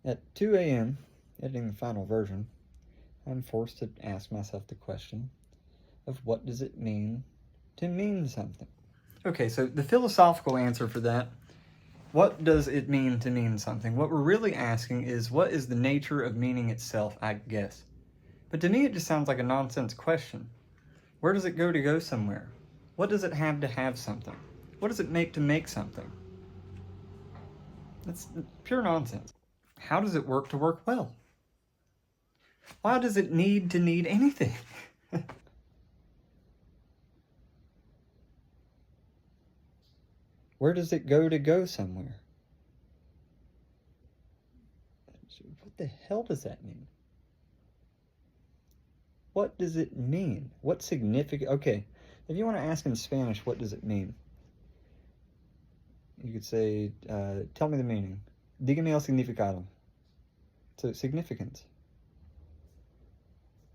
At 2 a.m., editing the final version, I'm forced to ask myself the question of what does it mean to mean something? Okay, so the philosophical answer for that, what does it mean to mean something? What we're really asking is, what is the nature of meaning itself, I guess. But to me, it just sounds like a nonsense question. Where does it go to go somewhere? What does it have to have something? What does it make to make something? That's pure nonsense. How does it work to work well? Why does it need to need anything? Where does it go to go somewhere? What the hell does that mean? What does it mean? What significant... Okay, if you want to ask in Spanish, what does it mean? You could say, tell me the meaning. Dígame el significado. So, significance.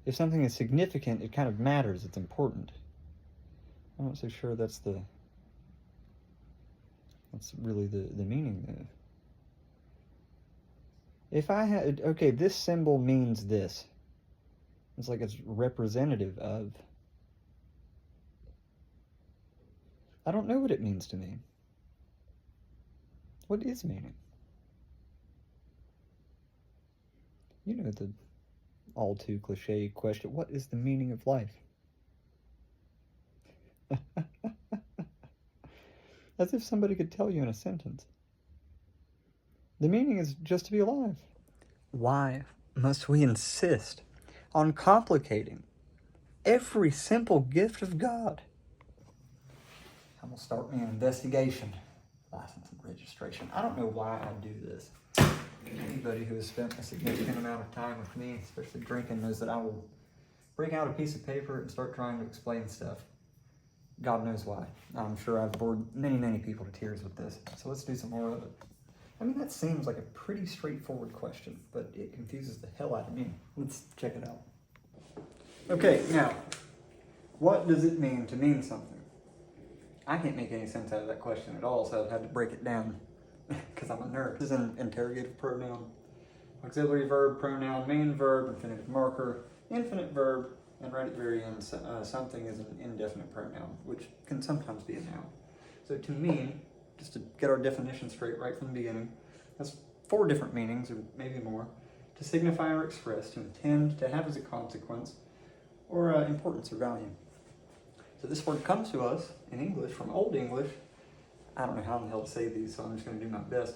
If something is significant, it kind of matters. It's important. I'm not so sure that's really the meaning though. If I had, okay, this symbol means this. It's like it's representative of. I don't know what it means to me. What is meaning? You know the all too cliche question, what is the meaning of life? As if somebody could tell you in a sentence. The meaning is just to be alive. Why must we insist on complicating every simple gift of God? I'm gonna start me an investigation. License and registration. I don't know why I do this. Anybody who has spent a significant amount of time with me, especially drinking, knows that I will break out a piece of paper and start trying to explain stuff. God knows why. I'm sure I've bored many, many people to tears with this. So let's do some more of it. I mean, that seems like a pretty straightforward question, but it confuses the hell out of me. Let's check it out. Okay, now, what does it mean to mean something? I can't make any sense out of that question at all, so I've had to break it down because I'm a nerd. This is an interrogative pronoun, auxiliary verb, pronoun, main verb, infinitive marker, infinite verb, and right at the very end, something is an indefinite pronoun, which can sometimes be a noun. So to mean, just to get our definition straight right from the beginning, has 4 different meanings, or maybe more. To signify or express, to intend, to have as a consequence, or importance or value. So this word comes to us in English from Old English. I don't know how in the hell to say these, so I'm just going to do my best.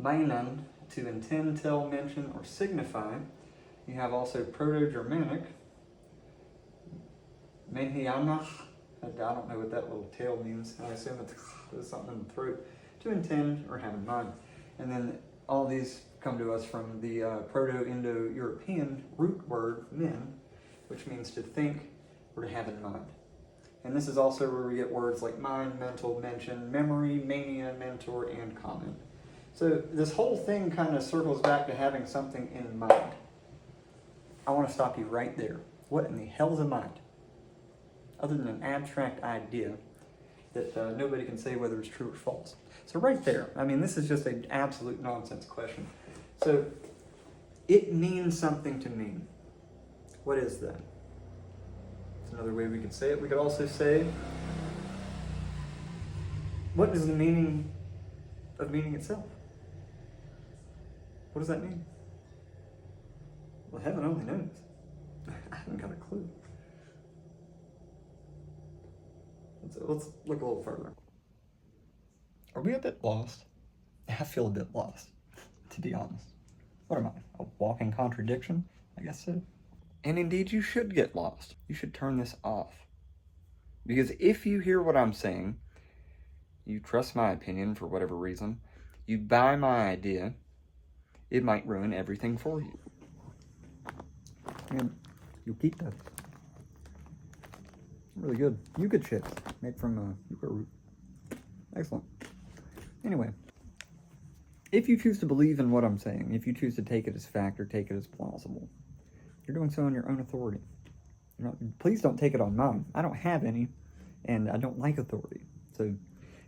Meinen, to intend, tell, mention, or signify. You have also Proto-Germanic. Menhianach. I don't know what that little tail means. I assume it's something in the throat. To intend or have in mind. And then all these come to us from the Proto-Indo-European root word men, which means to think or to have in mind. And this is also where we get words like mind, mental, mention, memory, mania, mentor, and comment. So this whole thing kind of circles back to having something in mind. I want to stop you right there. What in the hell is a mind? Other than an abstract idea that nobody can say whether it's true or false. So right there, I mean, this is just an absolute nonsense question. So it means something to mean. What is that? That's another way we could say it. We could also say, what is the meaning of meaning itself? What does that mean? Well, heaven only knows. I haven't got a clue. Let's look a little further. Are we a bit lost? I feel a bit lost, to be honest. What am I, a walking contradiction? I guess so. And indeed, you should get lost. You should turn this off. Because if you hear what I'm saying, you trust my opinion for whatever reason, you buy my idea, it might ruin everything for you. And you'll keep that. Really good. Yucca chips made from yucca root. Excellent. Anyway, if you choose to believe in what I'm saying, if you choose to take it as fact or take it as plausible, you're doing so on your own authority. Please don't take it on mine. I don't have any, and I don't like authority. So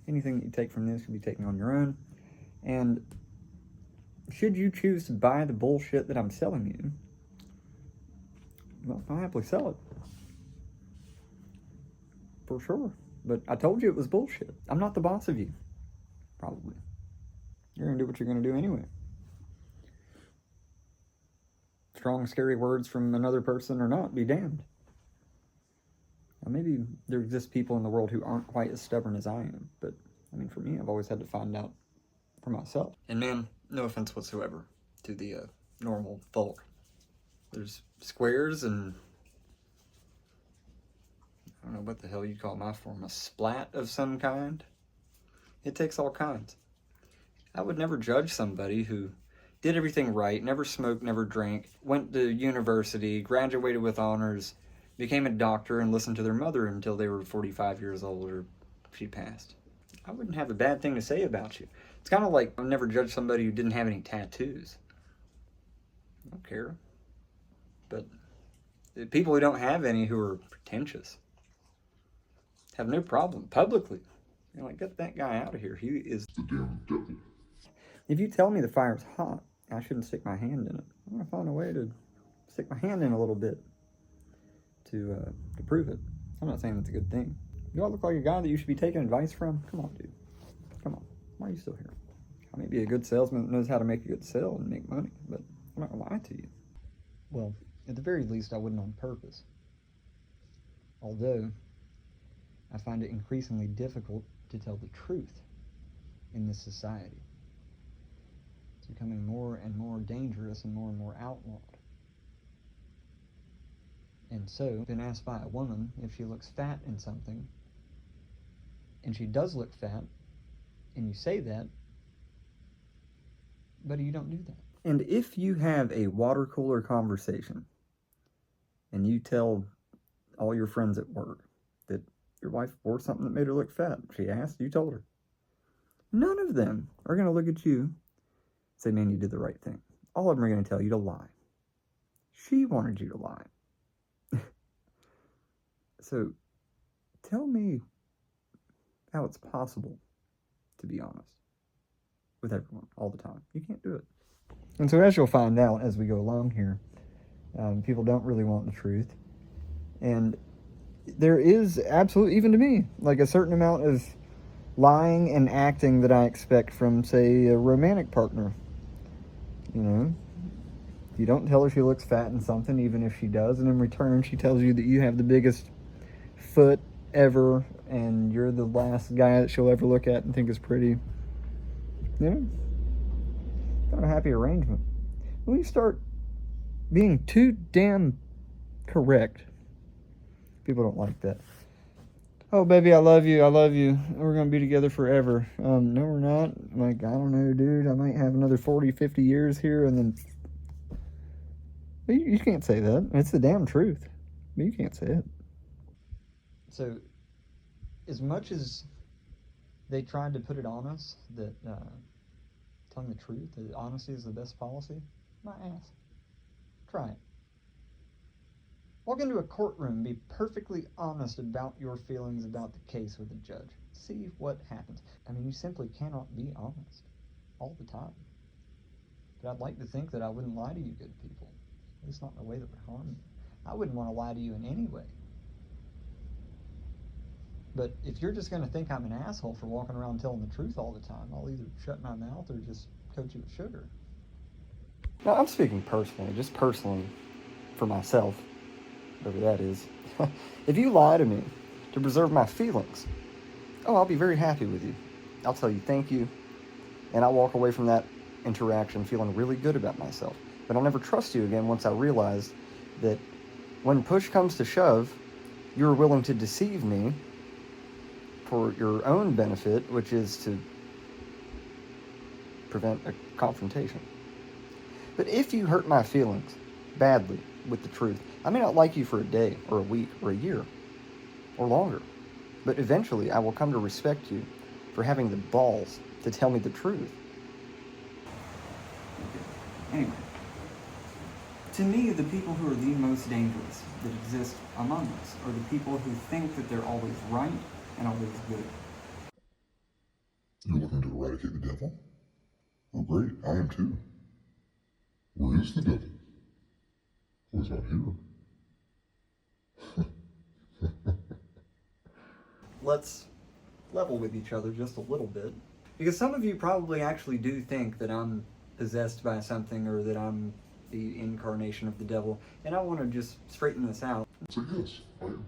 anything that you take from this can be taken on your own. And should you choose to buy the bullshit that I'm selling you, well, I'll happily sell it. For sure. But I told you it was bullshit. I'm not the boss of you. Probably. You're going to do what you're going to do anyway. Strong, scary words from another person or not, be damned. Now, maybe there exist people in the world who aren't quite as stubborn as I am, but, I mean, for me, I've always had to find out for myself. And man, no offense whatsoever to the normal folk. There's squares and I don't know what the hell you'd call my form, a splat of some kind. It takes all kinds. I would never judge somebody who did everything right, never smoked, never drank, went to university, graduated with honors, became a doctor, and listened to their mother until they were 45 years old or she passed. I wouldn't have a bad thing to say about you. It's kind of like I've never judged somebody who didn't have any tattoos. I don't care. But the people who don't have any, who are pretentious, have no problem publicly. You're like, get that guy out of here. He is the damn devil. If you tell me the fire's hot, I shouldn't stick my hand in it. I'm going to find a way to stick my hand in a little bit to prove it. I'm not saying that's a good thing. Do I look like a guy that you should be taking advice from? Come on, dude. Come on. Why are you still here? I may be a good salesman that knows how to make a good sale and make money, but I'm not going to lie to you. Well, at the very least, I wouldn't on purpose. Although, I find it increasingly difficult to tell the truth in this society. It's becoming more and more dangerous and more outlawed. And so, been asked by a woman if she looks fat in something, and she does look fat, and you say that, but you don't do that. And if you have a water cooler conversation, and you tell all your friends at work that your wife wore something that made her look fat, she asked, you told her, none of them are going to look at you and say, man, you did the right thing. All of them are going to tell you to lie. She wanted you to lie. So, tell me how it's possible to be honest with everyone all the time. You can't do it. And so, as you'll find out as we go along here, people don't really want the truth. And there is absolutely, even to me, like a certain amount of lying and acting that I expect from, say, a romantic partner. You know, you don't tell her she looks fat in something, even if she does, and in return she tells you that you have the biggest foot ever, and you're the last guy that she'll ever look at and think is pretty. You know, kind of a happy arrangement. When you start being too damn correct, people don't like that. Oh, baby, I love you, we're gonna be together forever. No, we're not. Like, I don't know, dude, I might have another 40, 50 years here, and then... You can't say that. It's the damn truth. But you can't say it. So, as much as they tried to put it on us that telling the truth, that honesty is the best policy, my ass. Try it. Walk into a courtroom, be perfectly honest about your feelings about the case with the judge. See what happens. I mean, you simply cannot be honest all the time. But I'd like to think that I wouldn't lie to you good people. At least not in a way that would harm you. I wouldn't want to lie to you in any way. But if you're just going to think I'm an asshole for walking around telling the truth all the time, I'll either shut my mouth or just coat you with sugar. Now, I'm speaking personally, just personally, for myself, whatever that is. If you lie to me to preserve my feelings, oh, I'll be very happy with you. I'll tell you thank you, and I'll walk away from that interaction feeling really good about myself. But I'll never trust you again once I realize that when push comes to shove, you're willing to deceive me for your own benefit, which is to prevent a confrontation. But if you hurt my feelings badly with the truth, I may not like you for a day or a week or a year or longer, but eventually I will come to respect you for having the balls to tell me the truth. Anyway, to me, the people who are the most dangerous that exist among us are the people who think that they're always right and always good. You're looking to eradicate the devil? Oh, great. I am too. Where is the devil? Oh, he's not here. Let's level with each other just a little bit. Because some of you probably actually do think that I'm possessed by something or that I'm the incarnation of the devil, and I want to just straighten this out. So yes, I am.